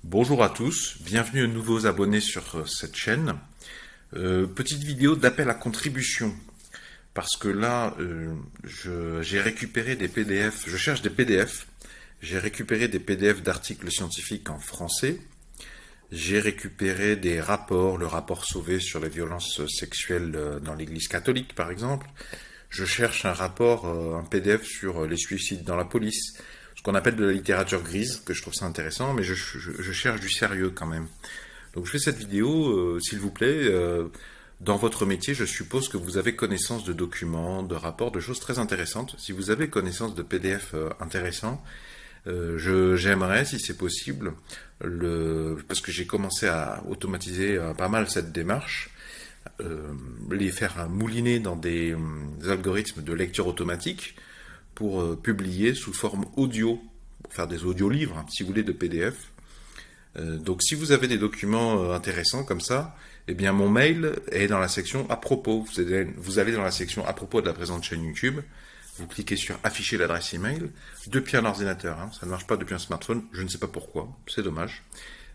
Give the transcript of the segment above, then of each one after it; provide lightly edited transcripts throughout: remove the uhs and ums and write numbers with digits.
Bonjour à tous, bienvenue aux nouveaux abonnés sur cette chaîne. Petite vidéo d'appel à contribution, parce que là, j'ai récupéré des PDF, je cherche des PDF, j'ai récupéré des PDF d'articles scientifiques en français, j'ai récupéré des rapports, le rapport Sauvé sur les violences sexuelles dans l'Église catholique par exemple, je cherche un rapport, un PDF sur les suicides dans la police, ce qu'on appelle de la littérature grise, que je trouve ça intéressant, mais je cherche du sérieux quand même. Donc je fais cette vidéo, s'il vous plaît, dans votre métier, je suppose que vous avez connaissance de documents, de rapports, de choses très intéressantes. Si vous avez connaissance de PDF intéressants, j'aimerais, si c'est possible, parce que j'ai commencé à automatiser pas mal cette démarche, les faire mouliner dans des algorithmes de lecture automatique, pour publier sous forme audio, pour faire des audiolivres, hein, si vous voulez, de PDF. Donc si vous avez des documents intéressants comme ça, eh bien mon mail est dans la section à propos. Vous allez dans la section à propos de la présente chaîne YouTube, vous cliquez sur afficher l'adresse email, depuis un ordinateur, hein, ça ne marche pas depuis un smartphone, je ne sais pas pourquoi, c'est dommage.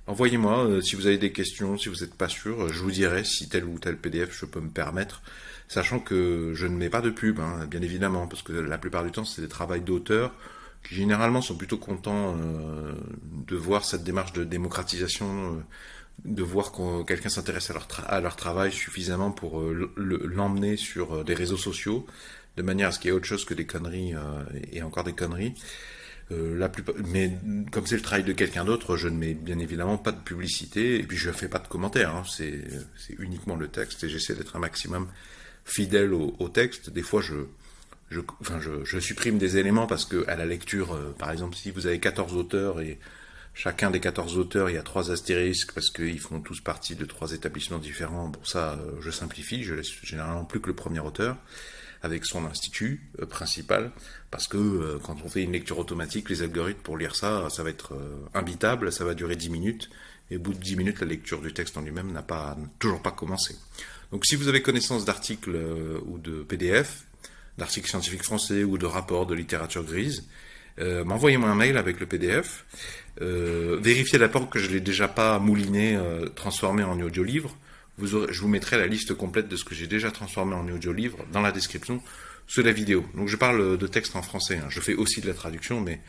Envoyez-moi si vous avez des questions, si vous n'êtes pas sûr, je vous dirai si tel ou tel PDF je peux me permettre, sachant que je ne mets pas de pub, hein, bien évidemment, parce que la plupart du temps c'est des travaux d'auteurs qui généralement sont plutôt contents de voir cette démarche de démocratisation, de voir que quelqu'un s'intéresse à leur travail suffisamment pour l'emmener sur des réseaux sociaux, de manière à ce qu'il y ait autre chose que des conneries et encore des conneries. Mais comme c'est le travail de quelqu'un d'autre, je ne mets bien évidemment pas de publicité, et puis je ne fais pas de commentaires, hein, c'est uniquement le texte, et j'essaie d'être un maximum fidèle au texte. Des fois je supprime des éléments parce que à la lecture, par exemple, si vous avez 14 auteurs et chacun des 14 auteurs, il y a 3 astérisques parce qu'ils font tous partie de 3 établissements différents, bon ça, je simplifie, je laisse généralement plus que le premier auteur avec son institut principal, parce que quand on fait une lecture automatique, les algorithmes pour lire ça, ça va être imbitable, ça va durer 10 minutes, et au bout de 10 minutes, la lecture du texte en lui-même n'a toujours pas commencé. Donc si vous avez connaissance d'articles ou de PDF, d'articles scientifiques français ou de rapports de littérature grise, m'envoyez-moi un mail avec le PDF, vérifiez d'abord que je ne l'ai déjà pas mouliné, transformé en audio-livre. Je vous mettrai la liste complète de ce que j'ai déjà transformé en audio-livre dans la description sous la vidéo. Donc je parle de texte en français, hein. Je fais aussi de la traduction, mais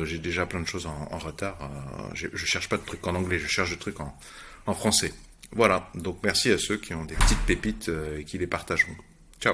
j'ai déjà plein de choses en retard. Je cherche pas de trucs en anglais, je cherche des trucs en français. Voilà, donc merci à ceux qui ont des petites pépites et qui les partageront. Ciao.